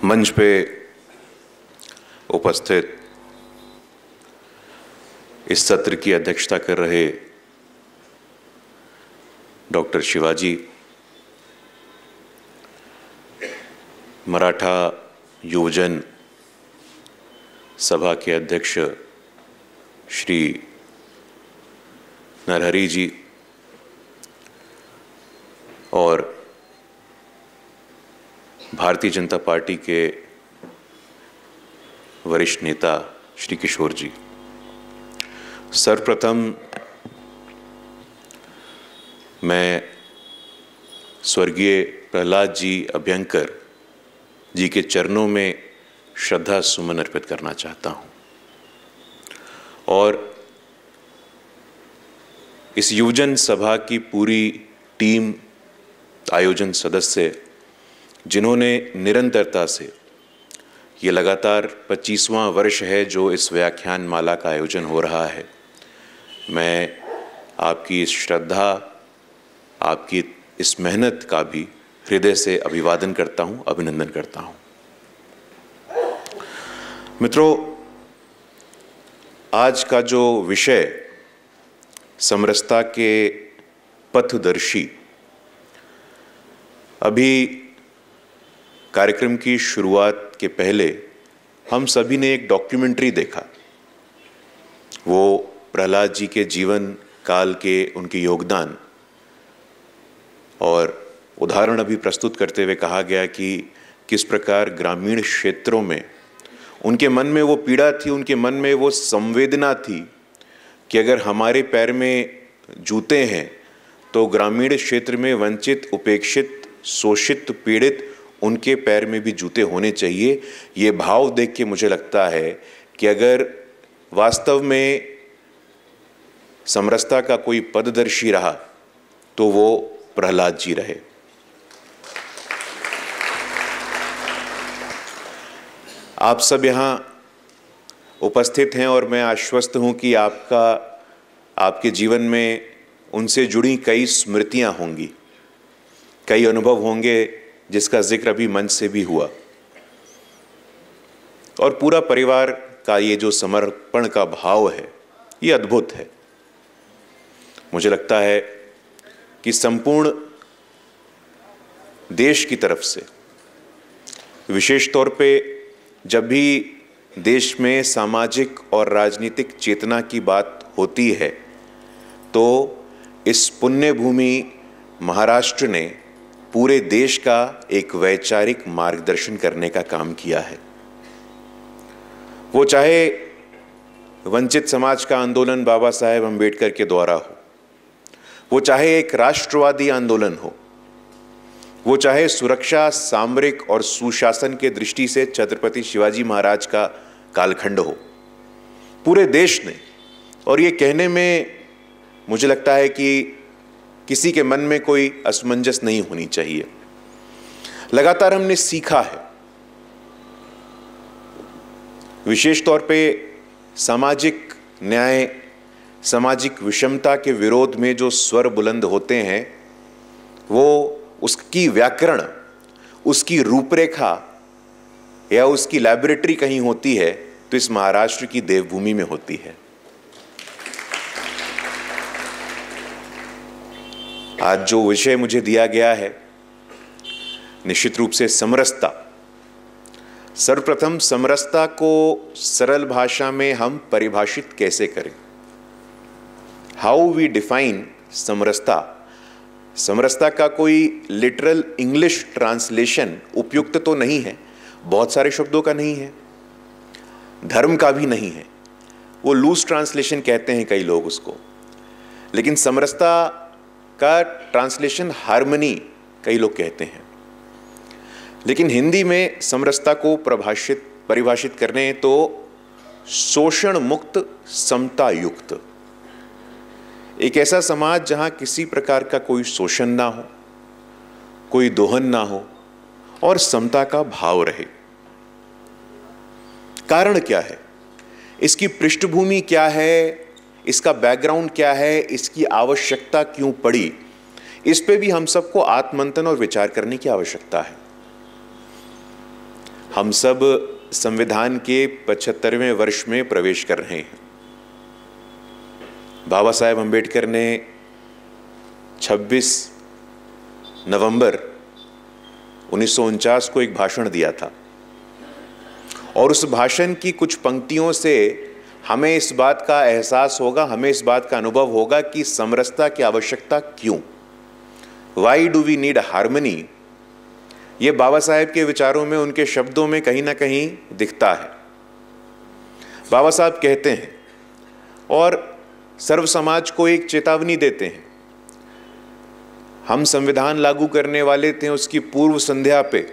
मंच पे उपस्थित इस सत्र की अध्यक्षता कर रहे डॉक्टर शिवाजी, मराठा युवजन सभा के अध्यक्ष श्री नरहरी जी और भारतीय जनता पार्टी के वरिष्ठ नेता श्री किशोर जी, सर्वप्रथम मैं स्वर्गीय प्रहलाद जी अभ्यंकर जी के चरणों में श्रद्धा सुमन अर्पित करना चाहता हूं और इस युवजन सभा की पूरी टीम, आयोजन सदस्य, जिन्होंने निरंतरता से, ये लगातार 25वां वर्ष है जो इस व्याख्यान माला का आयोजन हो रहा है, मैं आपकी इस श्रद्धा, आपकी इस मेहनत का भी हृदय से अभिवादन करता हूं, अभिनंदन करता हूं। मित्रों, आज का जो विषय समरसता के पथदर्शी, अभी कार्यक्रम की शुरुआत के पहले हम सभी ने एक डॉक्यूमेंट्री देखा। वो प्रहलाद जी के जीवन काल के उनके योगदान और उदाहरण अभी प्रस्तुत करते हुए कहा गया कि किस प्रकार ग्रामीण क्षेत्रों में उनके मन में वो पीड़ा थी, उनके मन में वो संवेदना थी कि अगर हमारे पैर में जूते हैं तो ग्रामीण क्षेत्र में वंचित, उपेक्षित, शोषित, पीड़ित, उनके पैर में भी जूते होने चाहिए। ये भाव देख के मुझे लगता है कि अगर वास्तव में समरसता का कोई पथदर्शी रहा तो वो प्रहलाद जी रहे। आप सब यहाँ उपस्थित हैं और मैं आश्वस्त हूँ कि आपके जीवन में उनसे जुड़ी कई स्मृतियाँ होंगी, कई अनुभव होंगे जिसका जिक्र अभी मंच से भी हुआ, और पूरा परिवार का ये जो समर्पण का भाव है ये अद्भुत है। मुझे लगता है कि संपूर्ण देश की तरफ से, विशेष तौर पे जब भी देश में सामाजिक और राजनीतिक चेतना की बात होती है तो इस पुण्य भूमि महाराष्ट्र ने पूरे देश का एक वैचारिक मार्गदर्शन करने का काम किया है। वो चाहे वंचित समाज का आंदोलन बाबा साहेब अम्बेडकर के द्वारा हो, वो चाहे एक राष्ट्रवादी आंदोलन हो, वो चाहे सुरक्षा, सामरिक और सुशासन के दृष्टि से छत्रपति शिवाजी महाराज का कालखंड हो, पूरे देश ने, और ये कहने में मुझे लगता है कि किसी के मन में कोई असमंजस नहीं होनी चाहिए, लगातार हमने सीखा है। विशेष तौर पे सामाजिक न्याय, सामाजिक विषमता के विरोध में जो स्वर बुलंद होते हैं, वो उसकी व्याकरण, उसकी रूपरेखा या उसकी लैबोरेटरी कहीं होती है तो इस महाराष्ट्र की देवभूमि में होती है। आज जो विषय मुझे दिया गया है, निश्चित रूप से समरसता। सर्वप्रथम समरसता को सरल भाषा में हम परिभाषित कैसे करें? हाउ वी डिफाइन समरसता। समरसता का कोई लिटरल इंग्लिश ट्रांसलेशन उपयुक्त तो नहीं है, बहुत सारे शब्दों का नहीं है, धर्म का भी नहीं है, वो लूज ट्रांसलेशन कहते हैं कई लोग उसको, लेकिन समरसता का ट्रांसलेशन हार्मनी कई लोग कहते हैं। लेकिन हिंदी में समरसता को परिभाषित करने तो शोषण मुक्त, समता युक्त, एक ऐसा समाज जहां किसी प्रकार का कोई शोषण ना हो, कोई दोहन ना हो और समता का भाव रहे। कारण क्या है, इसकी पृष्ठभूमि क्या है, इसका बैकग्राउंड क्या है, इसकी आवश्यकता क्यों पड़ी, इस पे भी हम सबको आत्ममंथन और विचार करने की आवश्यकता है। हम सब संविधान के 75वें वर्ष में प्रवेश कर रहे हैं। बाबा साहेब अम्बेडकर ने 26 नवंबर 1949 को एक भाषण दिया था और उस भाषण की कुछ पंक्तियों से हमें इस बात का एहसास होगा, हमें इस बात का अनुभव होगा कि समरसता की आवश्यकता क्यों, why do we need harmony. ये बाबा साहेब के विचारों में, उनके शब्दों में कहीं ना कहीं दिखता है। बाबा साहब कहते हैं और सर्व समाज को एक चेतावनी देते हैं। हम संविधान लागू करने वाले थे, उसकी पूर्व संध्या पे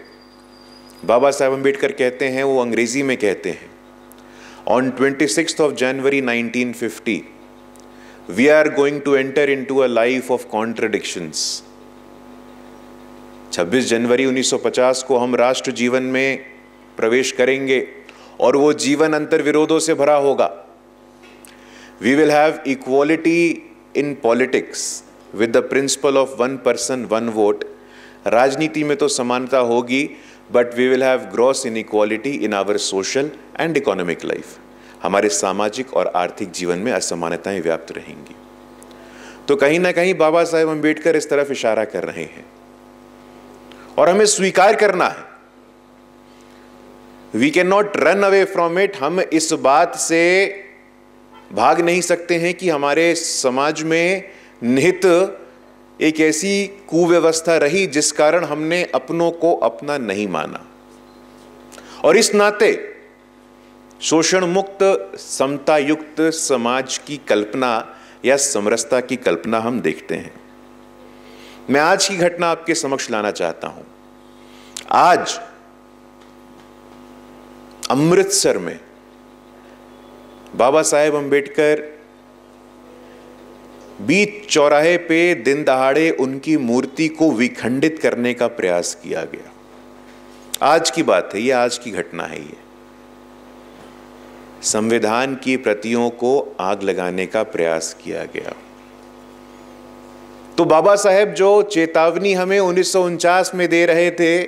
बाबा साहेब अम्बेडकर कहते हैं, वो अंग्रेजी में कहते हैं, On 26th of January 1950, we are going to enter into a life of contradictions. 26 जनवरी 1950 को हम राष्ट्र जीवन में प्रवेश करेंगे और वो जीवन अंतर विरोधों से भरा होगा। We will have equality in politics with the principle of one person, one vote. राजनीति में तो समानता होगी, but we will have gross inequality in our social and economic life. हमारे सामाजिक और आर्थिक जीवन में असमानताएं व्याप्त रहेंगी। तो कहीं ना कहीं बाबा साहेब अम्बेडकर इस तरफ इशारा कर रहे हैं और हमें स्वीकार करना है। We cannot run away from it. हम इस बात से भाग नहीं सकते हैं कि हमारे समाज में निहित एक ऐसी कुव्यवस्था रही जिस कारण हमने अपनों को अपना नहीं माना, और इस नाते शोषण मुक्त समता युक्त समाज की कल्पना या समरसता की कल्पना हम देखते हैं। मैं आज की घटना आपके समक्ष लाना चाहता हूं। आज अमृतसर में बाबा साहेब अम्बेडकर बीच चौराहे पे दिन दहाड़े उनकी मूर्ति को विखंडित करने का प्रयास किया गया। आज की बात है ये, आज की घटना है ये। संविधान की प्रतियों को आग लगाने का प्रयास किया गया। तो बाबा साहेब जो चेतावनी हमें 1949 में दे रहे थे,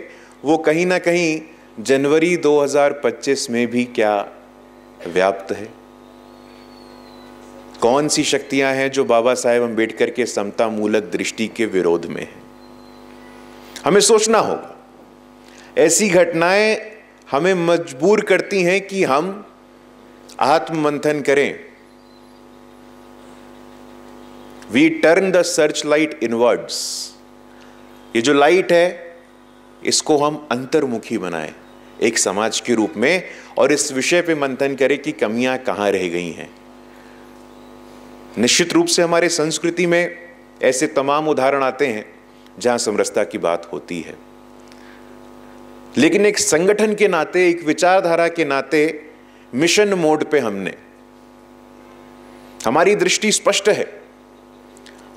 वो कहीं ना कहीं जनवरी 2025 में भी क्या व्याप्त है? कौन सी शक्तियां हैं जो बाबा साहेब अम्बेडकर के समता मूलक दृष्टि के विरोध में हैं? हमें सोचना होगा। ऐसी घटनाएं हमें मजबूर करती हैं कि हम आत्ममंथन करें। We turn the search light inwards. ये जो लाइट है इसको हम अंतर्मुखी बनाएं एक समाज के रूप में, और इस विषय पे मंथन करें कि कमियां कहां रह गई हैं। निश्चित रूप से हमारे संस्कृति में ऐसे तमाम उदाहरण आते हैं जहां समरसता की बात होती है, लेकिन एक संगठन के नाते, एक विचारधारा के नाते मिशन मोड पे हमारी दृष्टि स्पष्ट है।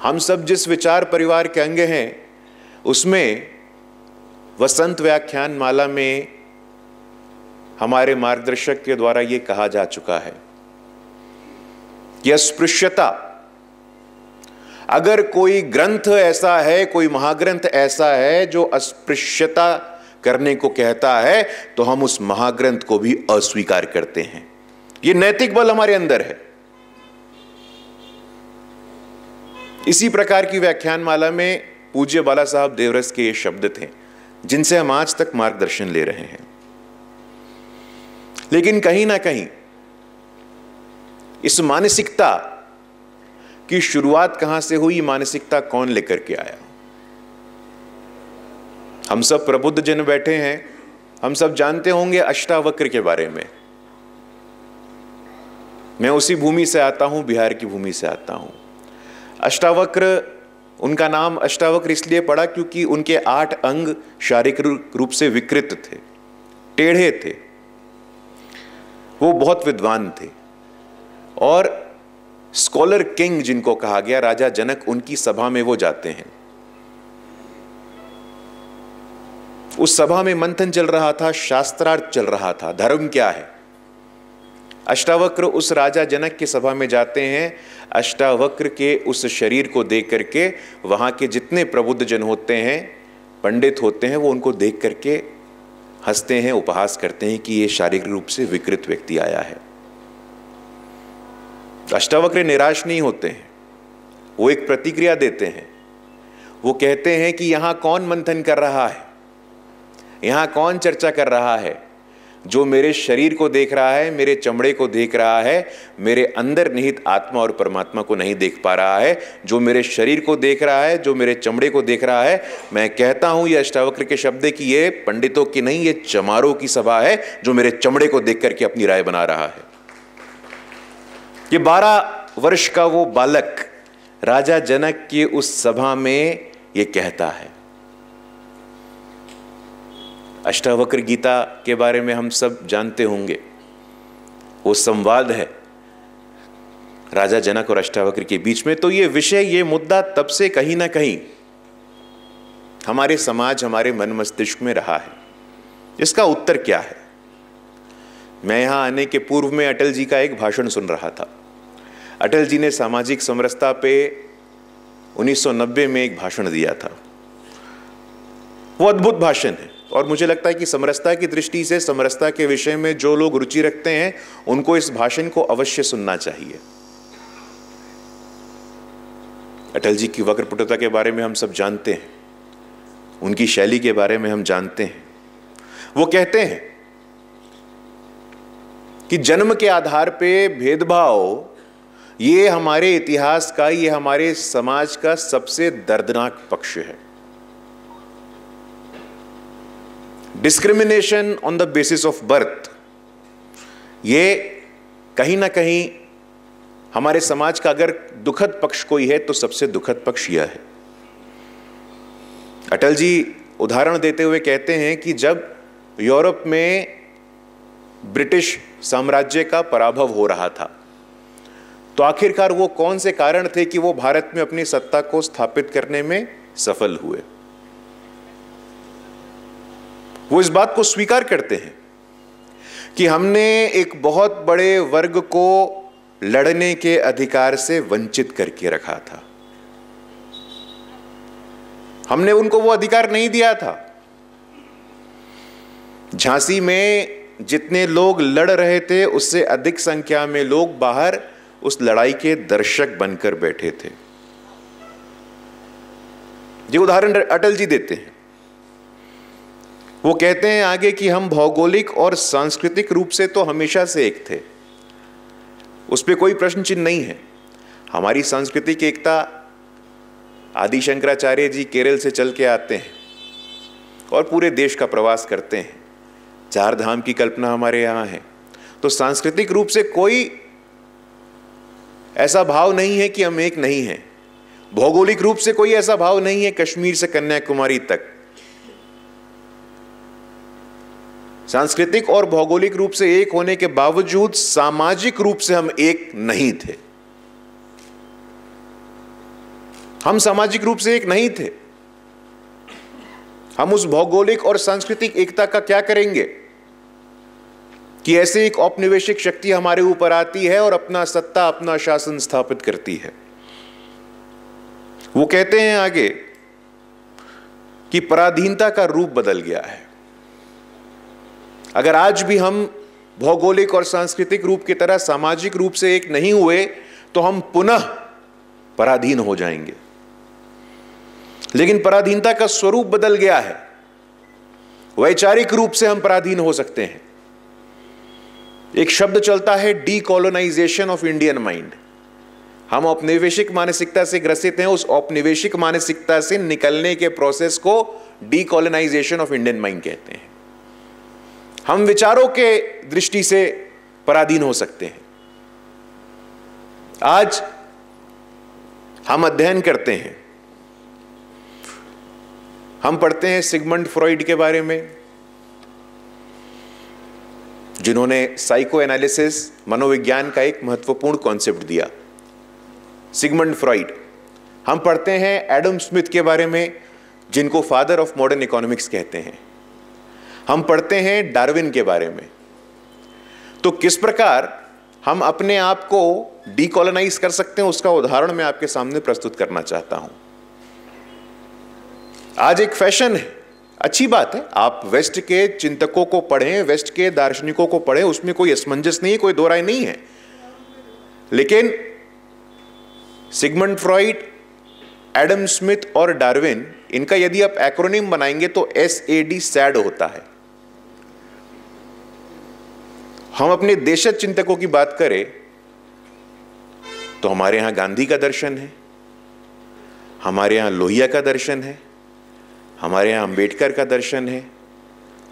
हम सब जिस विचार परिवार के अंग हैं उसमें वसंत व्याख्यान माला में हमारे मार्गदर्शक के द्वारा यह कहा जा चुका है कि अस्पृश्यता, अगर कोई ग्रंथ ऐसा है, कोई महाग्रंथ ऐसा है जो अस्पृश्यता करने को कहता है, तो हम उस महाग्रंथ को भी अस्वीकार करते हैं। यह नैतिक बल हमारे अंदर है। इसी प्रकार की व्याख्यानमाला में पूज्य बाला साहब देवरस के ये शब्द थे जिनसे हम आज तक मार्गदर्शन ले रहे हैं। लेकिन कहीं ना कहीं इस मानसिकता की शुरुआत कहां से हुई, मानसिकता कौन लेकर के आया? हम सब प्रबुद्ध जन बैठे हैं, हम सब जानते होंगे अष्टावक्र के बारे में। मैं उसी भूमि से आता हूं, बिहार की भूमि से आता हूं। अष्टावक्र, उनका नाम अष्टावक्र इसलिए पड़ा क्योंकि उनके 8 अंग शारीरिक रूप से विकृत थे, टेढ़े थे। वो बहुत विद्वान थे और स्कॉलर किंग जिनको कहा गया, राजा जनक, उनकी सभा में वो जाते हैं। उस सभा में मंथन चल रहा था, शास्त्रार्थ चल रहा था, धर्म क्या है। अष्टावक्र उस राजा जनक की सभा में जाते हैं। अष्टावक्र के उस शरीर को देख करके वहां के जितने प्रबुद्ध जन होते हैं, पंडित होते हैं, वो उनको देख करके हंसते हैं, उपहास करते हैं कि ये शारीरिक रूप से विकृत व्यक्ति आया है। अष्टावक्र निराश नहीं होते हैं, वो एक प्रतिक्रिया देते हैं। वो कहते हैं कि यहां कौन मंथन कर रहा है, यहां कौन चर्चा कर रहा है? जो मेरे शरीर को देख रहा है, मेरे चमड़े को देख रहा है, मेरे अंदर निहित आत्मा और परमात्मा को नहीं देख पा रहा है। जो मेरे शरीर को देख रहा है, जो मेरे चमड़े को देख रहा है, मैं कहता हूं ये अष्टावक्र के शब्द है कि ये पंडितों की नहीं, ये चमारों की सभा है जो मेरे चमड़े को देख करके अपनी राय बना रहा है। ये 12 वर्ष का वो बालक राजा जनक की उस सभा में ये कहता है। अष्टावक्र गीता के बारे में हम सब जानते होंगे, वो संवाद है राजा जनक और अष्टावक्र के बीच में। तो ये विषय, ये मुद्दा तब से कहीं ना कहीं हमारे समाज, हमारे मन मस्तिष्क में रहा है। इसका उत्तर क्या है? मैं यहां आने के पूर्व में अटल जी का एक भाषण सुन रहा था। अटल जी ने सामाजिक समरसता पे 1990 में एक भाषण दिया था। वो अद्भुत भाषण है और मुझे लगता है कि समरसता की दृष्टि से, समरसता के विषय में जो लोग रुचि रखते हैं उनको इस भाषण को अवश्य सुनना चाहिए। अटल जी की वक्रपुटता के बारे में हम सब जानते हैं, उनकी शैली के बारे में हम जानते हैं। वो कहते हैं कि जन्म के आधार पे भेदभाव ये हमारे इतिहास का, ये हमारे समाज का सबसे दर्दनाक पक्ष है। Discrimination on the basis of birth, ये कहीं ना कहीं हमारे समाज का अगर दुखद पक्ष कोई है तो सबसे दुखद पक्ष यह है। अटल जी उदाहरण देते हुए कहते हैं कि जब यूरोप में ब्रिटिश साम्राज्य का पराभव हो रहा था तो आखिरकार वो कौन से कारण थे कि वो भारत में अपनी सत्ता को स्थापित करने में सफल हुए? वो इस बात को स्वीकार करते हैं कि हमने एक बहुत बड़े वर्ग को लड़ने के अधिकार से वंचित करके रखा था, हमने उनको वो अधिकार नहीं दिया था। झांसी में जितने लोग लड़ रहे थे उससे अधिक संख्या में लोग बाहर उस लड़ाई के दर्शक बनकर बैठे थे। ये उदाहरण अटल जी देते हैं। वो कहते हैं आगे कि हम भौगोलिक और सांस्कृतिक रूप से तो हमेशा से एक थे, उस पर कोई प्रश्न चिन्ह नहीं है। हमारी सांस्कृतिक एकता, आदि शंकराचार्य जी केरल से चल के आते हैं और पूरे देश का प्रवास करते हैं। 4 धाम की कल्पना हमारे यहाँ है। तो सांस्कृतिक रूप से कोई ऐसा भाव नहीं है कि हम एक नहीं हैं। भौगोलिक रूप से कोई ऐसा भाव नहीं है कश्मीर से कन्याकुमारी तक। सांस्कृतिक और भौगोलिक रूप से एक होने के बावजूद सामाजिक रूप से हम एक नहीं थे। हम सामाजिक रूप से एक नहीं थे। हम उस भौगोलिक और सांस्कृतिक एकता का क्या करेंगे कि ऐसे एक औपनिवेशिक शक्ति हमारे ऊपर आती है और अपना सत्ता, अपना शासन स्थापित करती है। वो कहते हैं आगे कि पराधीनता का रूप बदल गया है। अगर आज भी हम भौगोलिक और सांस्कृतिक रूप की तरह सामाजिक रूप से एक नहीं हुए तो हम पुनः पराधीन हो जाएंगे। लेकिन पराधीनता का स्वरूप बदल गया है। वैचारिक रूप से हम पराधीन हो सकते हैं। एक शब्द चलता है डीकोलोनाइजेशन ऑफ इंडियन माइंड। हम औपनिवेशिक मानसिकता से ग्रसित हैं, उस औपनिवेशिक मानसिकता से निकलने के प्रोसेस को डीकोलोनाइजेशन ऑफ इंडियन माइंड कहते हैं। हम विचारों के दृष्टि से पराधीन हो सकते हैं। आज हम अध्ययन करते हैं, हम पढ़ते हैं सिगमंड फ्रॉइड के बारे में, जिन्होंने साइको एनालिसिस, मनोविज्ञान का एक महत्वपूर्ण कॉन्सेप्ट दिया, सिगमंड फ्रॉइड। हम पढ़ते हैं एडम स्मिथ के बारे में, जिनको फादर ऑफ मॉडर्न इकोनॉमिक्स कहते हैं। हम पढ़ते हैं डार्विन के बारे में। तो किस प्रकार हम अपने आप को डीकोलोनाइज कर सकते हैं, उसका उदाहरण मैं आपके सामने प्रस्तुत करना चाहता हूं। आज एक फैशन है अच्छी बात है, आप वेस्ट के चिंतकों को पढ़ें, वेस्ट के दार्शनिकों को पढ़ें, उसमें कोई असमंजस नहीं है, कोई दो राय नहीं है। लेकिन सिगमंड फ्रॉइड, एडम स्मिथ और डार्विन, इनका यदि आप एक्रोनिम बनाएंगे तो SAD सैड होता है। हम अपने देशज चिंतकों की बात करें तो हमारे यहां गांधी का दर्शन है, हमारे यहां लोहिया का दर्शन है, हमारे यहां अंबेडकर का दर्शन है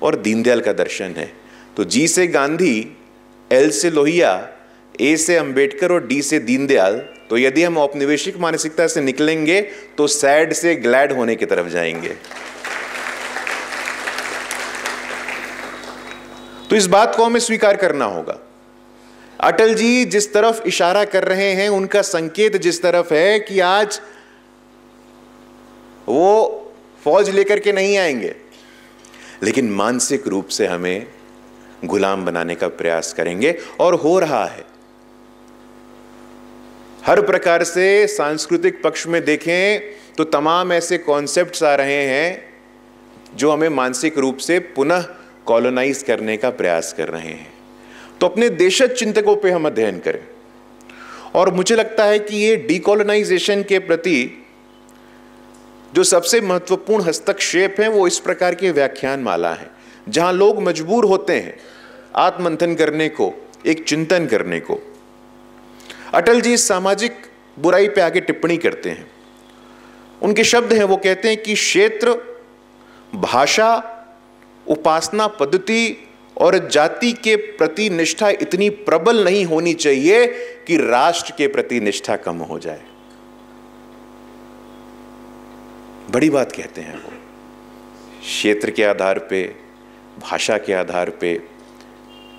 और दीनदयाल का दर्शन है। तो G से गांधी, L से लोहिया, A से अंबेडकर और D से दीनदयाल। तो यदि हम औपनिवेशिक मानसिकता से निकलेंगे तो सैड से ग्लैड होने की तरफ जाएंगे। तो इस बात को हमें स्वीकार करना होगा। अटल जी जिस तरफ इशारा कर रहे हैं, उनका संकेत जिस तरफ है कि आज वो फौज लेकर के नहीं आएंगे, लेकिन मानसिक रूप से हमें गुलाम बनाने का प्रयास करेंगे, और हो रहा है। हर प्रकार से सांस्कृतिक पक्ष में देखें तो तमाम ऐसे कॉन्सेप्ट्स आ रहे हैं जो हमें मानसिक रूप से पुनः कॉलोनाइज करने का प्रयास कर रहे हैं। तो अपने देशज चिंतकों पे हम अध्ययन करें, और मुझे लगता है कि ये डीकॉलोनाइजेशन के प्रति जो सबसे महत्वपूर्ण हस्तक्षेप है वो इस प्रकार के व्याख्यान माला है, जहां लोग मजबूर होते हैं आत्ममंथन करने को, एक चिंतन करने को। अटल जी इस सामाजिक बुराई पे आगे टिप्पणी करते हैं। उनके शब्द हैं, वो कहते हैं कि क्षेत्र, भाषा, उपासना पद्धति और जाति के प्रति निष्ठा इतनी प्रबल नहीं होनी चाहिए कि राष्ट्र के प्रति निष्ठा कम हो जाए। बड़ी बात कहते हैं वो। क्षेत्र के आधार पे, भाषा के आधार पे,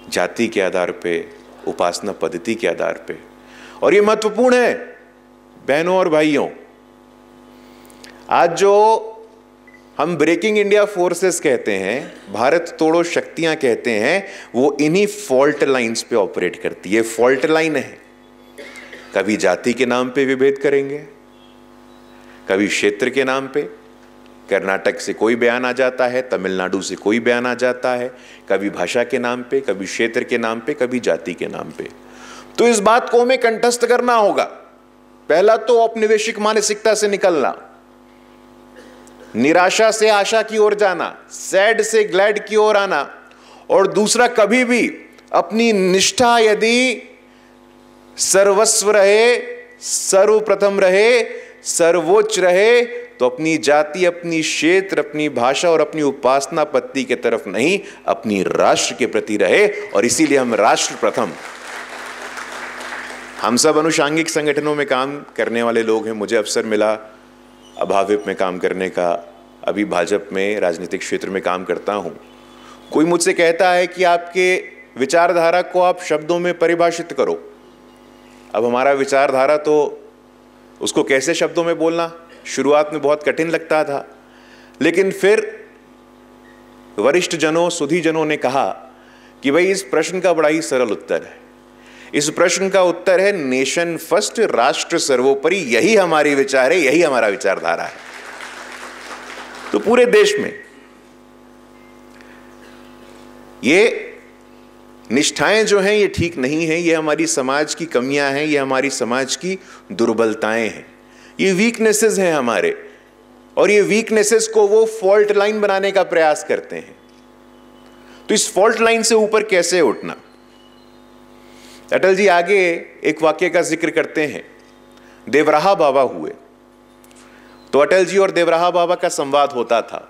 जाति के आधार पे, उपासना पद्धति के आधार पे, और ये महत्वपूर्ण है बहनों और भाइयों। आज जो हम ब्रेकिंग इंडिया फोर्सेस कहते हैं, भारत तोड़ो शक्तियां कहते हैं, वो इन्हीं फॉल्ट लाइंस पे ऑपरेट करती है। फॉल्ट लाइन है, कभी जाति के नाम पे विभेद करेंगे, कभी क्षेत्र के नाम पे, कर्नाटक से कोई बयान आ जाता है, तमिलनाडु से कोई बयान आ जाता है, कभी भाषा के नाम पे, कभी क्षेत्र के नाम पे, कभी जाति के नाम पे। तो इस बात को हमें कंठस्थ करना होगा। पहला तो औपनिवेशिक मानसिकता से निकलना, निराशा से आशा की ओर जाना, सैड से ग्लैड की ओर आना, और दूसरा कभी भी अपनी निष्ठा यदि सर्वस्व रहे, सर्वप्रथम रहे, सर्वोच्च रहे, तो अपनी जाति, अपनी क्षेत्र, अपनी भाषा और अपनी उपासना पद्धति के तरफ नहीं, अपनी राष्ट्र के प्रति रहे। और इसीलिए हम राष्ट्र प्रथम, हम सब अनुषांगिक संगठनों में काम करने वाले लोग हैं। मुझे अवसर मिला अभाविप में काम करने का, अभी भाजपा में राजनीतिक क्षेत्र में काम करता हूं। कोई मुझसे कहता है कि आपके विचारधारा को आप शब्दों में परिभाषित करो। अब हमारा विचारधारा, तो उसको कैसे शब्दों में बोलना शुरुआत में बहुत कठिन लगता था, लेकिन फिर वरिष्ठ जनों, सुधी जनों ने कहा कि भाई इस प्रश्न का बड़ा ही सरल उत्तर है। इस प्रश्न का उत्तर है नेशन फर्स्ट, राष्ट्र सर्वोपरि। यही हमारी विचार है, यही हमारा विचारधारा है। तो पूरे देश में ये निष्ठाएं जो हैं ये ठीक नहीं है, ये हमारी समाज की कमियां हैं, ये हमारी समाज की दुर्बलताएं हैं, ये वीकनेसेस हैं हमारे, और ये वीकनेसेस को वो फॉल्ट लाइन बनाने का प्रयास करते हैं। तो इस फॉल्ट लाइन से ऊपर कैसे उठना? अटल जी आगे एक वाक्य का जिक्र करते हैं। देवराहा बाबा हुए, तो अटल जी और देवराहा बाबा का संवाद होता था।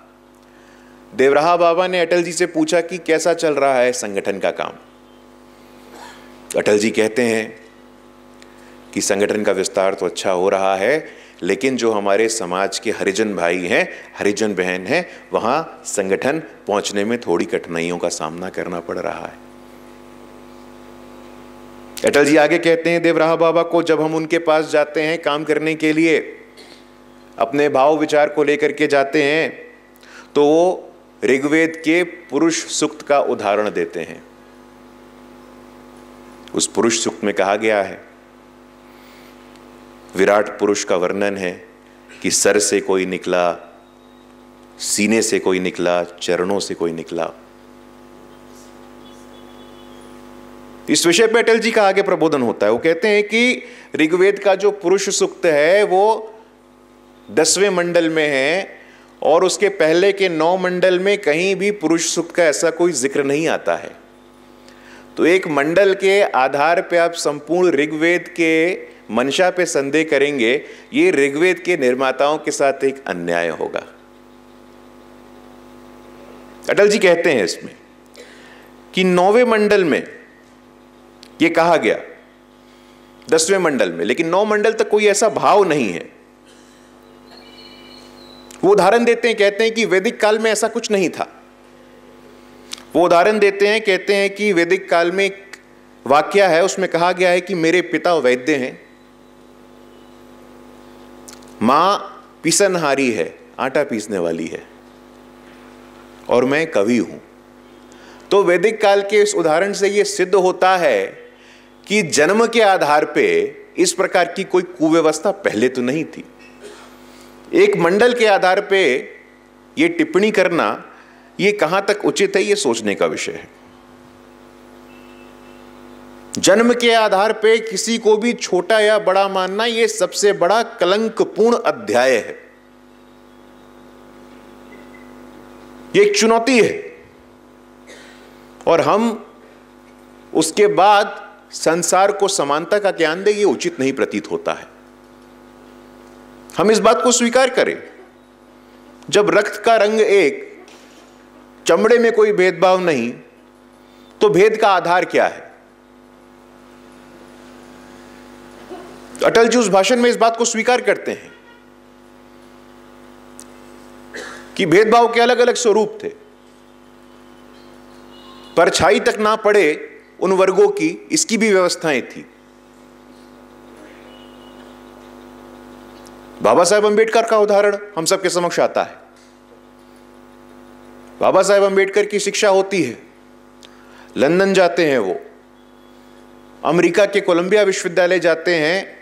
देवराहा बाबा ने अटल जी से पूछा कि कैसा चल रहा है संगठन का काम। अटल जी कहते हैं कि संगठन का विस्तार तो अच्छा हो रहा है, लेकिन जो हमारे समाज के हरिजन भाई हैं, हरिजन बहन हैं, वहां संगठन पहुंचने में थोड़ी कठिनाइयों का सामना करना पड़ रहा है। अटल जी आगे कहते हैं, देवराहा बाबा को जब हम उनके पास जाते हैं काम करने के लिए, अपने भाव विचार को लेकर के जाते हैं, तो वो ऋग्वेद के पुरुष सूक्त का उदाहरण देते हैं। उस पुरुष सूक्त में कहा गया है, विराट पुरुष का वर्णन है कि सर से कोई निकला, सीने से कोई निकला, चरणों से कोई निकला। इस विषय पे अटल जी का आगे प्रबोधन होता है। वो कहते हैं कि ऋग्वेद का जो पुरुष सूक्त है वो 10वें मंडल में है और उसके पहले के 9 मंडल में कहीं भी पुरुष सूक्त का ऐसा कोई जिक्र नहीं आता है। तो एक मंडल के आधार पे आप संपूर्ण ऋग्वेद के मंशा पे संदेह करेंगे, ये ऋग्वेद के निर्माताओं के साथ एक अन्याय होगा। अटल जी कहते हैं इसमें कि 9वें मंडल में ये कहा गया, 10वें मंडल में, लेकिन 9 मंडल तक कोई ऐसा भाव नहीं है। वो उदाहरण देते हैं, कहते हैं कि वैदिक काल में ऐसा कुछ नहीं था। वो उदाहरण देते हैं, कहते हैं कि वैदिक काल में एक वाक्य है, उसमें कहा गया है कि मेरे पिता वैद्य हैं, मां पीसनहारी है, आटा पीसने वाली है, और मैं कवि हूं। तो वैदिक काल के इस उदाहरण से यह सिद्ध होता है कि जन्म के आधार पे इस प्रकार की कोई कुव्यवस्था पहले तो नहीं थी। एक मंडल के आधार पे यह टिप्पणी करना, यह कहां तक उचित है, यह सोचने का विषय है। जन्म के आधार पे किसी को भी छोटा या बड़ा मानना, यह सबसे बड़ा कलंकपूर्ण अध्याय है। यह एक चुनौती है और हम उसके बाद संसार को समानता का ज्ञान दे, यह उचित नहीं प्रतीत होता है। हम इस बात को स्वीकार करें, जब रक्त का रंग एक, चमड़े में कोई भेदभाव नहीं, तो भेद का आधार क्या है? तो अटल जी उस भाषण में इस बात को स्वीकार करते हैं कि भेदभाव के अलग अलग स्वरूप थे। परछाई तक ना पड़े उन वर्गों की, इसकी भी व्यवस्थाएं थी। बाबा साहेब अंबेडकर का उदाहरण हम सबके समक्ष आता है। बाबा साहेब अंबेडकर की शिक्षा होती है, लंदन जाते हैं वो, अमेरिका के कोलंबिया विश्वविद्यालय जाते हैं,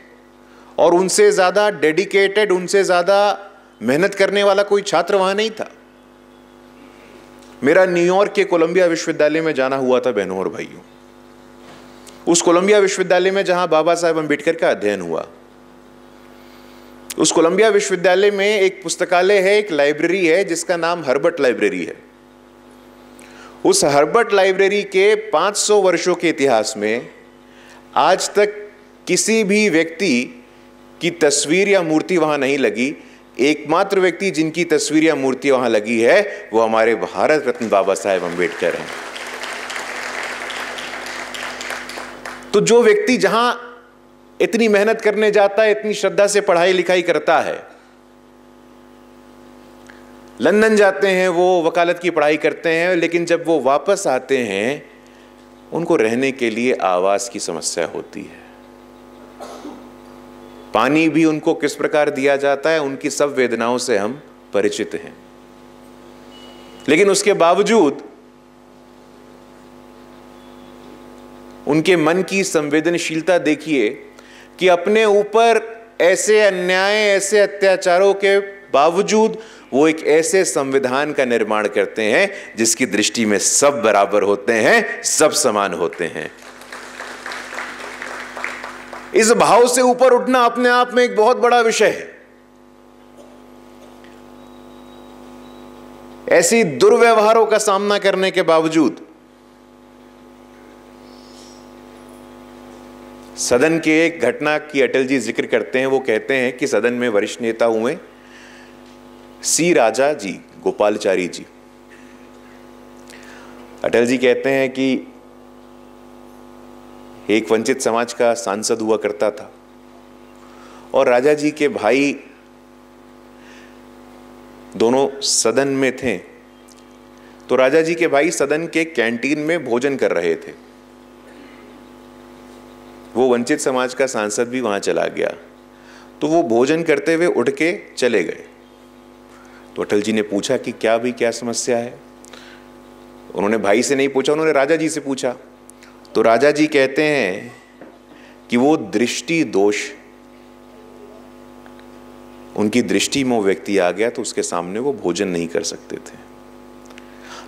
और उनसे ज्यादा डेडिकेटेड, उनसे ज्यादा मेहनत करने वाला कोई छात्र वहां नहीं था। मेरा न्यूयॉर्क के कोलंबिया विश्वविद्यालय में जाना हुआ था बहनों और भाइयों। उस कोलंबिया विश्वविद्यालय में जहां बाबा साहेब अंबेडकर का अध्ययन हुआ, उस कोलंबिया विश्वविद्यालय में एक पुस्तकालय है, एक लाइब्रेरी है जिसका नाम हर्बर्ट लाइब्रेरी है। उस हर्बर्ट लाइब्रेरी के 500 वर्षों के इतिहास में आज तक किसी भी व्यक्ति की तस्वीर या मूर्ति वहां नहीं लगी। एकमात्र व्यक्ति जिनकी तस्वीर या मूर्ति वहां लगी है वो हमारे भारत रत्न बाबा साहेब अंबेडकर हैं। तो जो व्यक्ति जहां इतनी मेहनत करने जाता है, इतनी श्रद्धा से पढ़ाई लिखाई करता है, लंदन जाते हैं, वो वकालत की पढ़ाई करते हैं, लेकिन जब वो वापस आते हैं उनको रहने के लिए आवास की समस्या होती है। पानी भी उनको किस प्रकार दिया जाता है, उनकी सब वेदनाओं से हम परिचित हैं। लेकिन उसके बावजूद उनके मन की संवेदनशीलता देखिए कि अपने ऊपर ऐसे अन्याय, ऐसे अत्याचारों के बावजूद वो एक ऐसे संविधान का निर्माण करते हैं जिसकी दृष्टि में सब बराबर होते हैं, सब समान होते हैं। इस भाव से ऊपर उठना अपने आप में एक बहुत बड़ा विषय है। ऐसी दुर्व्यवहारों का सामना करने के बावजूद सदन के एक घटना की अटल जी जिक्र करते हैं। वो कहते हैं कि सदन में वरिष्ठ नेता हुए सी राजा जी, गोपालचारी जी। अटल जी कहते हैं कि एक वंचित समाज का सांसद हुआ करता था और राजा जी के भाई दोनों सदन में थे। तो राजा जी के भाई सदन के कैंटीन में भोजन कर रहे थे। वो वंचित समाज का सांसद भी वहां चला गया, तो वो भोजन करते हुए उठ के चले गए। तो अटल जी ने पूछा कि क्या भी क्या समस्या है। उन्होंने भाई से नहीं पूछा, उन्होंने राजा जी से पूछा। तो राजा जी कहते हैं कि वो दृष्टि दोष उनकी दृष्टि में वो व्यक्ति आ गया तो उसके सामने वो भोजन नहीं कर सकते थे।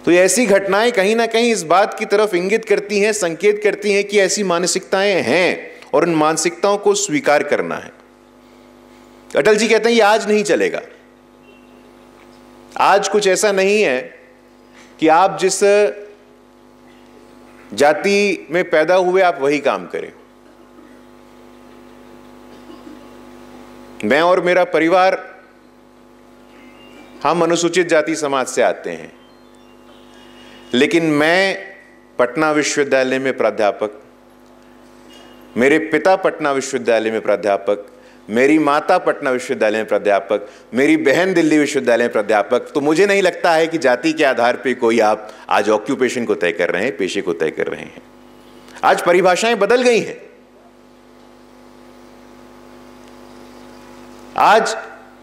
तो ये ऐसी घटनाएं कहीं ना कहीं इस बात की तरफ इंगित करती हैं, संकेत करती हैं कि ऐसी मानसिकताएं हैं और उन मानसिकताओं को स्वीकार करना है। अटल जी कहते हैं ये आज नहीं चलेगा। आज कुछ ऐसा नहीं है कि आप जिस जाति में पैदा हुए आप वही काम करें। मैं और मेरा परिवार हम अनुसूचित जाति समाज से आते हैं, लेकिन मैं पटना विश्वविद्यालय में प्राध्यापक, मेरे पिता पटना विश्वविद्यालय में प्राध्यापक, मेरी माता पटना विश्वविद्यालय में प्राध्यापक, मेरी बहन दिल्ली विश्वविद्यालय में प्राध्यापक। तो मुझे नहीं लगता है कि जाति के आधार पे कोई आप आज ऑक्यूपेशन को तय कर रहे हैं, पेशे को तय कर रहे हैं। आज परिभाषाएं बदल गई हैं। आज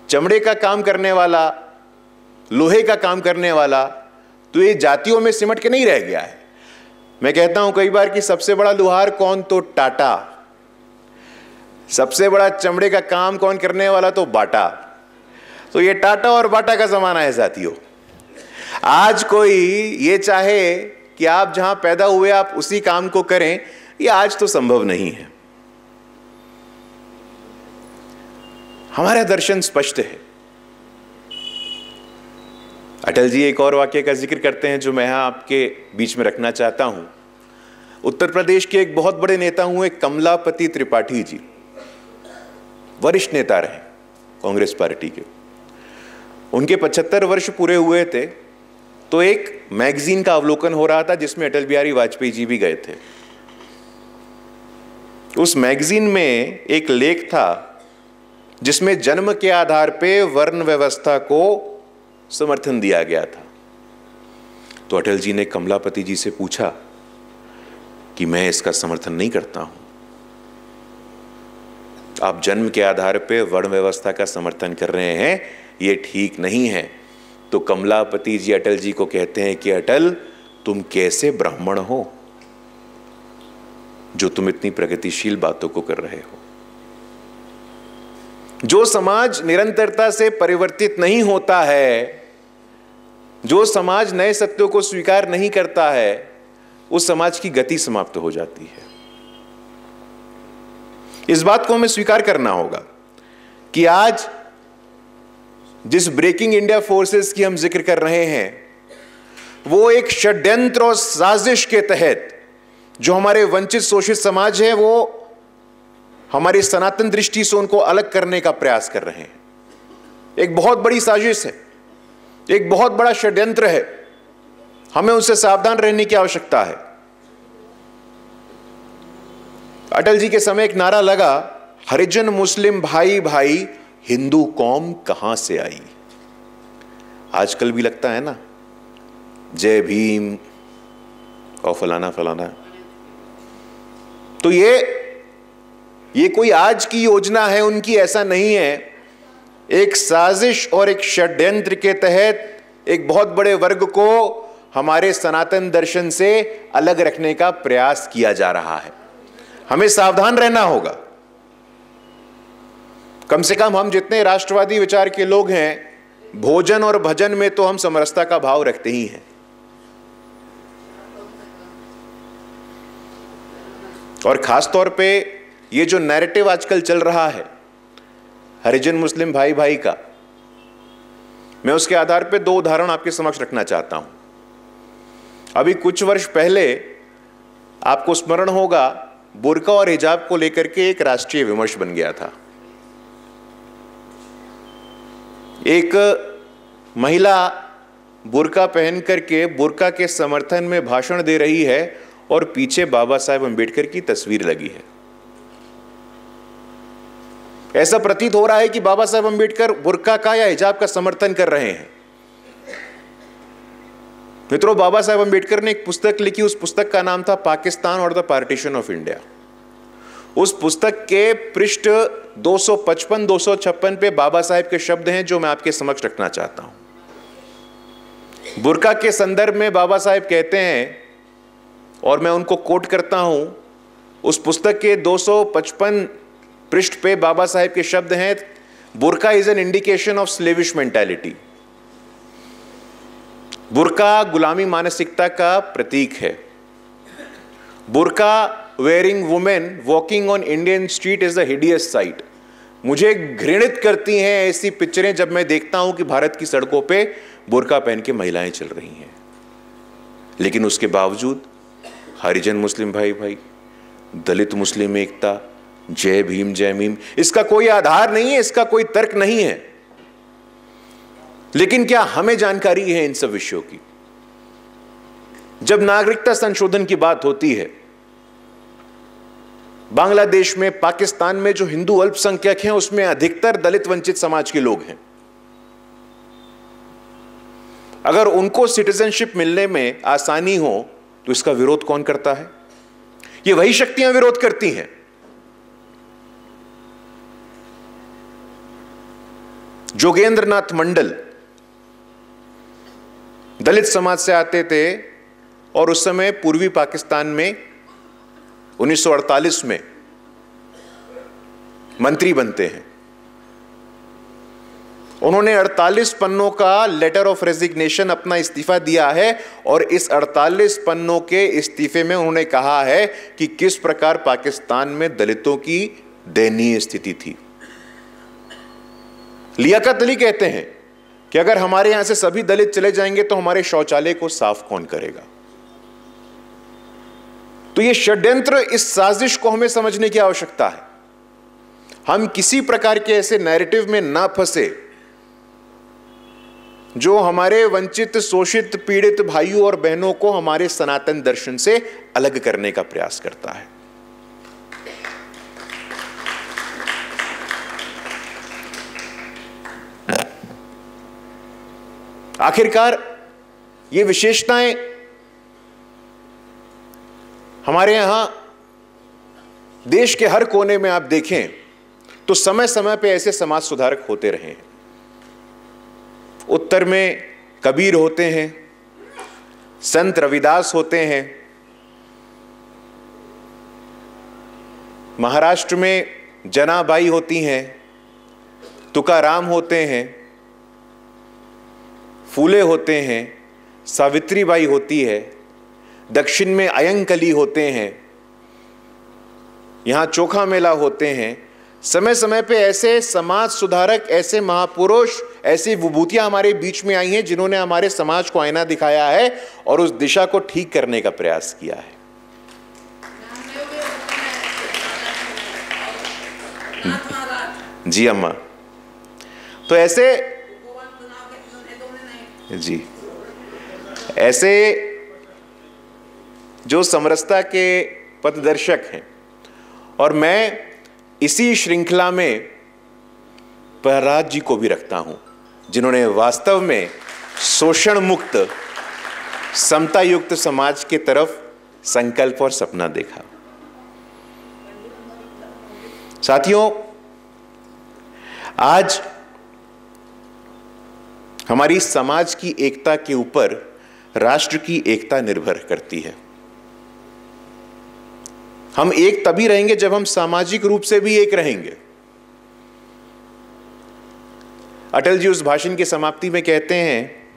चमड़े का काम करने वाला, लोहे का काम करने वाला तो ये जातियों में सिमट के नहीं रह गया है। मैं कहता हूं कई बार कि सबसे बड़ा लोहार कौन, तो टाटा। सबसे बड़ा चमड़े का काम कौन करने वाला, तो बाटा। तो ये टाटा और बाटा का जमाना है साथियों। आज कोई ये चाहे कि आप जहां पैदा हुए आप उसी काम को करें, ये आज तो संभव नहीं है। हमारा दर्शन स्पष्ट है। अटल जी एक और वाक्य का जिक्र करते हैं जो मैं आपके बीच में रखना चाहता हूं। उत्तर प्रदेश के एक बहुत बड़े नेता हुए कमलापति त्रिपाठी जी, वरिष्ठ नेता रहे कांग्रेस पार्टी के। उनके 75 वर्ष पूरे हुए थे तो एक मैगजीन का अवलोकन हो रहा था जिसमें अटल बिहारी वाजपेयी जी भी गए थे। उस मैगजीन में एक लेख था जिसमें जन्म के आधार पे वर्ण व्यवस्था को समर्थन दिया गया था। तो अटल जी ने कमलापति जी से पूछा कि मैं इसका समर्थन नहीं करता हूं, आप जन्म के आधार पे वर्ण व्यवस्था का समर्थन कर रहे हैं, ये ठीक नहीं है। तो कमलापति जी अटल जी को कहते हैं कि अटल, तुम कैसे ब्राह्मण हो जो तुम इतनी प्रगतिशील बातों को कर रहे हो। जो समाज निरंतरता से परिवर्तित नहीं होता है, जो समाज नए सत्यों को स्वीकार नहीं करता है, उस समाज की गति समाप्त हो जाती है। इस बात को हमें स्वीकार करना होगा कि आज जिस ब्रेकिंग इंडिया फोर्सेस की हम जिक्र कर रहे हैं, वो एक षड्यंत्र और साजिश के तहत जो हमारे वंचित शोषित समाज है, वो हमारी सनातन दृष्टि से उनको अलग करने का प्रयास कर रहे हैं। एक बहुत बड़ी साजिश है, एक बहुत बड़ा षड्यंत्र है। हमें उससे सावधान रहने की आवश्यकता है। अटल जी के समय एक नारा लगा, हरिजन मुस्लिम भाई भाई, हिंदू कौम कहां से आई। आजकल भी लगता है ना, जय भीम और फलाना फलाना। तो ये कोई आज की योजना है उनकी, ऐसा नहीं है। एक साजिश और एक षड्यंत्र के तहत एक बहुत बड़े वर्ग को हमारे सनातन दर्शन से अलग रखने का प्रयास किया जा रहा है। हमें सावधान रहना होगा। कम से कम हम जितने राष्ट्रवादी विचार के लोग हैं, भोजन और भजन में तो हम समरसता का भाव रखते ही हैं। और खास तौर पे ये जो नैरेटिव आजकल चल रहा है हरिजन मुस्लिम भाई भाई का, मैं उसके आधार पे दो उदाहरण आपके समक्ष रखना चाहता हूं। अभी कुछ वर्ष पहले आपको स्मरण होगा, बुर्का और हिजाब को लेकर के एक राष्ट्रीय विमर्श बन गया था। एक महिला बुर्का पहन करके बुर्का के समर्थन में भाषण दे रही है और पीछे बाबा साहेब अंबेडकर की तस्वीर लगी है। ऐसा प्रतीत हो रहा है कि बाबा साहेब अंबेडकर बुर्का का या हिजाब का समर्थन कर रहे हैं। मित्रों, बाबा साहेब अंबेडकर ने एक पुस्तक लिखी, उस पुस्तक का नाम था पाकिस्तान और द पार्टीशन ऑफ इंडिया। उस पुस्तक के पृष्ठ 255-256 पे बाबा साहेब के शब्द हैं जो मैं आपके समक्ष रखना चाहता हूं। बुर्का के संदर्भ में बाबा साहेब कहते हैं, और मैं उनको कोट करता हूं, उस पुस्तक के 255 पृष्ठ पे बाबा साहेब के शब्द हैं, burqa is an indication of slavish mentality. बुर्का गुलामी मानसिकता का प्रतीक है। Burqa wearing women walking on Indian street is a hideous sight. मुझे घृणित करती हैं ऐसी पिक्चरें जब मैं देखता हूं कि भारत की सड़कों पे बुर्का पहन के महिलाएं चल रही हैं। लेकिन उसके बावजूद हरिजन मुस्लिम भाई भाई, दलित मुस्लिम एकता, जय भीम जय भीम, इसका कोई आधार नहीं है, इसका कोई तर्क नहीं है। लेकिन क्या हमें जानकारी है इन सब विषयों की? जब नागरिकता संशोधन की बात होती है, बांग्लादेश में, पाकिस्तान में जो हिंदू अल्पसंख्यक हैं उसमें अधिकतर दलित वंचित समाज के लोग हैं। अगर उनको सिटीजनशिप मिलने में आसानी हो तो इसका विरोध कौन करता है? ये वही शक्तियां विरोध करती हैं। जोगेंद्रनाथ मंडल दलित समाज से आते थे और उस समय पूर्वी पाकिस्तान में 1948 में मंत्री बनते हैं। उन्होंने 48 पन्नों का लेटर ऑफ रेजिग्नेशन, अपना इस्तीफा दिया है और इस 48 पन्नों के इस्तीफे में उन्होंने कहा है कि किस प्रकार पाकिस्तान में दलितों की दयनीय स्थिति थी। लियाकत अली कहते हैं कि अगर हमारे यहां से सभी दलित चले जाएंगे तो हमारे शौचालय को साफ कौन करेगा? तो यह षड्यंत्र, इस साजिश को हमें समझने की आवश्यकता है। हम किसी प्रकार के ऐसे नैरेटिव में ना फंसे जो हमारे वंचित, शोषित, पीड़ित भाइयों और बहनों को हमारे सनातन दर्शन से अलग करने का प्रयास करता है। आखिरकार ये विशेषताएं हमारे यहां देश के हर कोने में आप देखें तो समय समय पे ऐसे समाज सुधारक होते रहे हैं। उत्तर में कबीर होते हैं, संत रविदास होते हैं, महाराष्ट्र में जनाबाई होती हैं, तुकाराम होते हैं, फूले होते हैं, सावित्रीबाई होती है, दक्षिण में अयंकली होते हैं, यहां चोखा मेला होते हैं। समय समय पे ऐसे समाज सुधारक, ऐसे महापुरुष, ऐसी विभूतियां हमारे बीच में आई हैं जिन्होंने हमारे समाज को आईना दिखाया है और उस दिशा को ठीक करने का प्रयास किया है। जी अम्मा, तो ऐसे जी, ऐसे जो समरसता के पथदर्शक हैं, और मैं इसी श्रृंखला में प्रहलाद जी को भी रखता हूं, जिन्होंने वास्तव में शोषण मुक्त, समता युक्त समाज के तरफ संकल्प और सपना देखा। साथियों, आज हमारी समाज की एकता के ऊपर राष्ट्र की एकता निर्भर करती है। हम एक तभी रहेंगे जब हम सामाजिक रूप से भी एक रहेंगे। अटल जी उस भाषण की समाप्ति में कहते हैं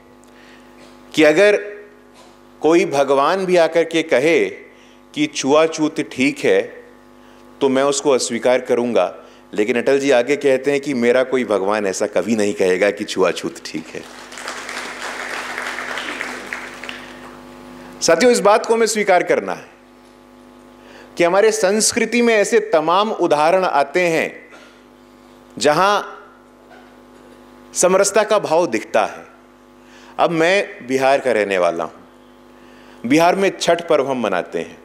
कि अगर कोई भगवान भी आकर के कहे कि छुआछूत ठीक है तो मैं उसको अस्वीकार करूंगा, लेकिन अटल जी आगे कहते हैं कि मेरा कोई भगवान ऐसा कभी नहीं कहेगा कि छुआछूत ठीक है। साथियों, इस बात को हमें स्वीकार करना है कि हमारे संस्कृति में ऐसे तमाम उदाहरण आते हैं जहां समरसता का भाव दिखता है। अब मैं बिहार का रहने वाला हूं। बिहार में छठ पर्व हम मनाते हैं।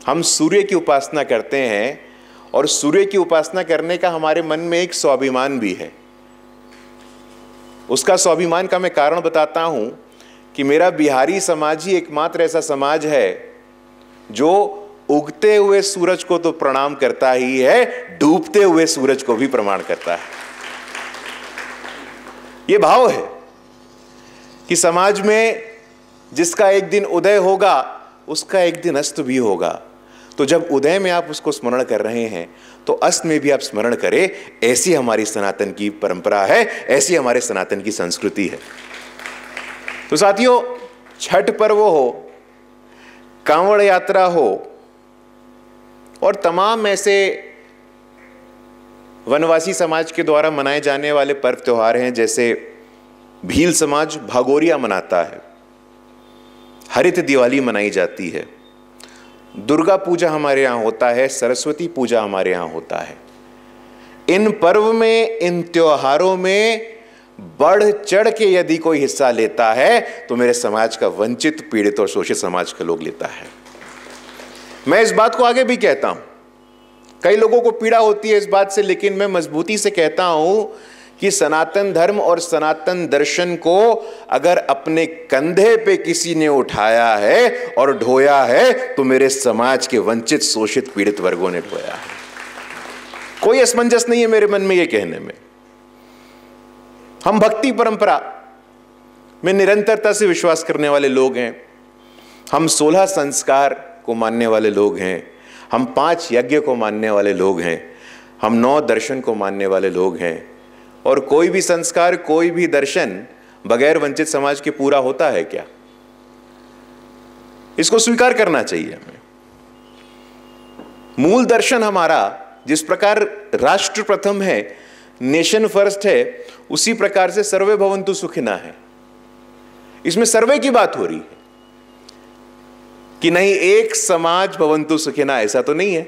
हम सूर्य की उपासना करते हैं और सूर्य की उपासना करने का हमारे मन में एक स्वाभिमान भी है। उसका स्वाभिमान का मैं कारण बताता हूं कि मेरा बिहारी समाज ही एकमात्र ऐसा समाज है जो उगते हुए सूरज को तो प्रणाम करता ही है, डूबते हुए सूरज को भी प्रणाम करता है। यह भाव है कि समाज में जिसका एक दिन उदय होगा उसका एक दिन अस्त भी होगा। तो जब उदय में आप उसको स्मरण कर रहे हैं तो अस्त में भी आप स्मरण करें, ऐसी हमारी सनातन की परंपरा है, ऐसी हमारे सनातन की संस्कृति है। तो साथियों, छठ पर्व हो, कांवड़ यात्रा हो और तमाम ऐसे वनवासी समाज के द्वारा मनाए जाने वाले पर्व त्योहार हैं, जैसे भील समाज भागोरिया मनाता है, हरित दिवाली मनाई जाती है, दुर्गा पूजा हमारे यहाँ होता है, सरस्वती पूजा हमारे यहाँ होता है। इन पर्व में, इन त्योहारों में बढ़ चढ़ के यदि कोई हिस्सा लेता है तो मेरे समाज का वंचित, पीड़ित और शोषित समाज का लोग लेता है। मैं इस बात को आगे भी कहता हूं, कई लोगों को पीड़ा होती है इस बात से, लेकिन मैं मजबूती से कहता हूं कि सनातन धर्म और सनातन दर्शन को अगर अपने कंधे पे किसी ने उठाया है और ढोया है तो मेरे समाज के वंचित, शोषित, पीड़ित वर्गों ने ढोया है। कोई असमंजस नहीं है मेरे मन में ये कहने में। हम भक्ति परंपरा में निरंतरता से विश्वास करने वाले लोग हैं, हम 16 संस्कार को मानने वाले लोग हैं, हम 5 यज्ञ को मानने वाले लोग हैं, हम 9 दर्शन को मानने वाले लोग हैं। और कोई भी संस्कार, कोई भी दर्शन बगैर वंचित समाज के पूरा होता है क्या? इसको स्वीकार करना चाहिए हमें। मूल दर्शन हमारा जिस प्रकार राष्ट्र प्रथम है, नेशन फर्स्ट है, उसी प्रकार से सर्वे भवन्तु सुखिनः है। इसमें सर्वे की बात हो रही है कि नहीं एक समाज भवन्तु सुखिनः, ऐसा तो नहीं है।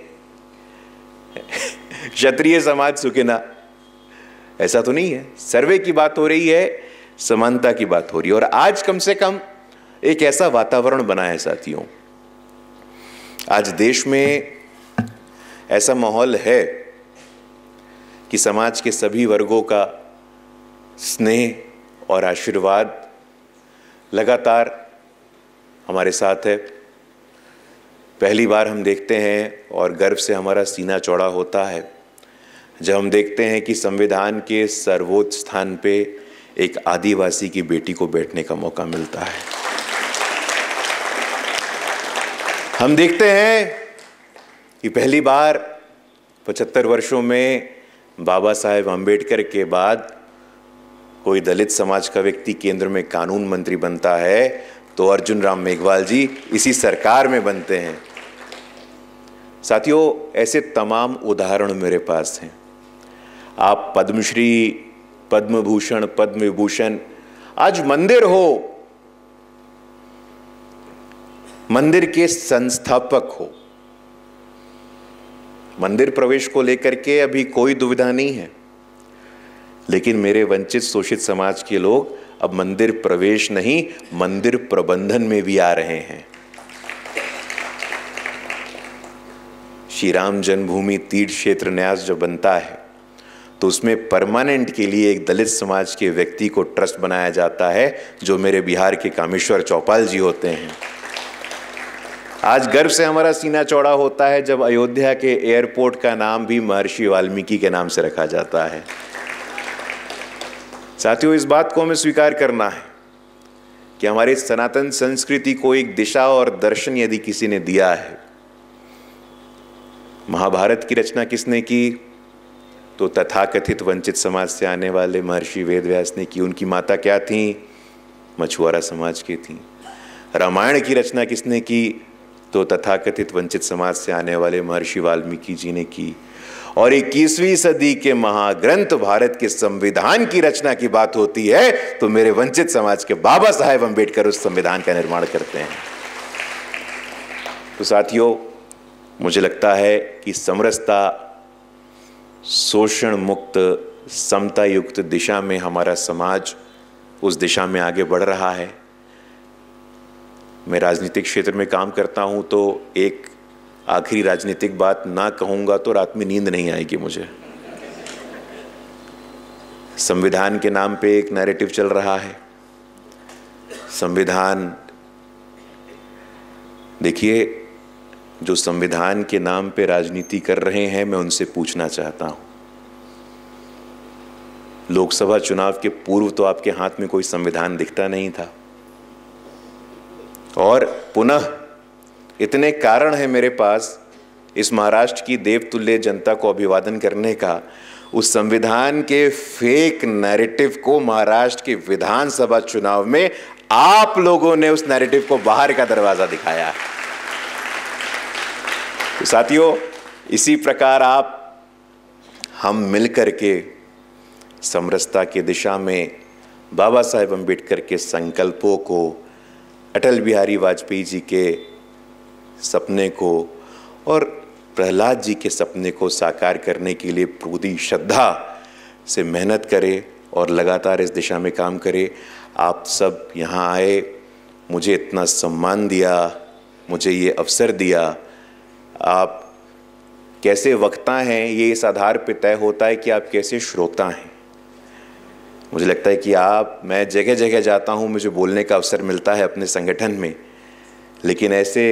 क्षत्रिय समाज सुखिनः, ऐसा तो नहीं है। सर्वे की बात हो रही है, समानता की बात हो रही है। और आज कम से कम एक ऐसा वातावरण बना है साथियों, आज देश में ऐसा माहौल है कि समाज के सभी वर्गों का स्नेह और आशीर्वाद लगातार हमारे साथ है। पहली बार हम देखते हैं और गर्व से हमारा सीना चौड़ा होता है जब हम देखते हैं कि संविधान के सर्वोच्च स्थान पे एक आदिवासी की बेटी को बैठने का मौका मिलता है। हम देखते हैं कि पहली बार 75 वर्षों में बाबा साहेब आम्बेडकर के बाद कोई दलित समाज का व्यक्ति केंद्र में कानून मंत्री बनता है तो अर्जुन राम मेघवाल जी इसी सरकार में बनते हैं। साथियों, ऐसे तमाम उदाहरण मेरे पास हैं। आप पद्मश्री, पद्म भूषण, पद्म विभूषण, आज मंदिर हो, मंदिर के संस्थापक हो, मंदिर प्रवेश को लेकर के अभी कोई दुविधा नहीं है, लेकिन मेरे वंचित शोषित समाज के लोग अब मंदिर प्रवेश नहीं, मंदिर प्रबंधन में भी आ रहे हैं। श्री राम जन्मभूमि तीर्थ क्षेत्र न्यास जब बनता है तो उसमें परमानेंट के लिए एक दलित समाज के व्यक्ति को ट्रस्ट बनाया जाता है, जो मेरे बिहार के कामेश्वर चौपाल जी होते हैं। आज गर्व से हमारा सीना चौड़ा होता है जब अयोध्या के एयरपोर्ट का नाम भी महर्षि वाल्मीकि के नाम से रखा जाता है। साथियों, इस बात को हमें स्वीकार करना है कि हमारे सनातन संस्कृति को एक दिशा और दर्शन यदि किसी ने दिया है। महाभारत की रचना किसने की? तो तथाकथित वंचित समाज से आने वाले महर्षि वेदव्यास ने की। उनकी माता क्या थी? मछुआरा समाज की थी। रामायण की रचना किसने की? तो तथाकथित वंचित समाज से आने वाले महर्षि वाल्मीकि जी ने की। और 21वीं सदी के महाग्रंथ भारत के संविधान की रचना की बात होती है तो मेरे वंचित समाज के बाबा साहेब अम्बेडकर उस संविधान का निर्माण करते हैं। तो साथियों, मुझे लगता है कि समरसता, शोषण मुक्त, समता युक्त दिशा में हमारा समाज उस दिशा में आगे बढ़ रहा है। मैं राजनीतिक क्षेत्र में काम करता हूं तो एक आखिरी राजनीतिक बात ना कहूंगा तो रात में नींद नहीं आएगी मुझे। संविधान के नाम पे एक नैरेटिव चल रहा है। संविधान, देखिए, जो संविधान के नाम पे राजनीति कर रहे हैं, मैं उनसे पूछना चाहता हूं, लोकसभा चुनाव के पूर्व तो आपके हाथ में कोई संविधान दिखता नहीं था, और पुनः इतने कारण हैं मेरे पास इस महाराष्ट्र की देवतुल्य जनता को अभिवादन करने का, उस संविधान के फेक नैरेटिव को महाराष्ट्र के विधानसभा चुनाव में आप लोगों ने उस नैरेटिव को बाहर का दरवाजा दिखाया। तो साथियों, इसी प्रकार हम मिलकर के समरसता की दिशा में बाबा साहेब अम्बेडकर के संकल्पों को, अटल बिहारी वाजपेयी जी के सपने को और प्रहलाद जी के सपने को साकार करने के लिए पूरी श्रद्धा से मेहनत करें और लगातार इस दिशा में काम करें। आप सब यहाँ आए, मुझे इतना सम्मान दिया, मुझे ये अवसर दिया। आप कैसे वक्ता हैं ये इस आधार पे तय होता है कि आप कैसे श्रोता हैं। मुझे लगता है कि मैं जगह जगह जाता हूँ, मुझे बोलने का अवसर मिलता है अपने संगठन में, लेकिन ऐसे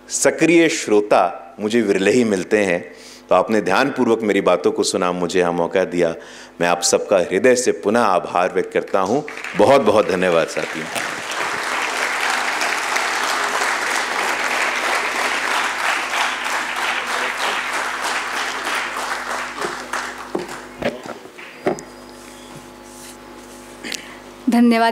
सक्रिय श्रोता मुझे विरले ही मिलते हैं। तो आपने ध्यानपूर्वक मेरी बातों को सुना, मुझे यहाँ मौका दिया। मैं आप सबका हृदय से पुनः आभार व्यक्त करता हूँ। बहुत बहुत धन्यवाद साथियों। धन्यवाद।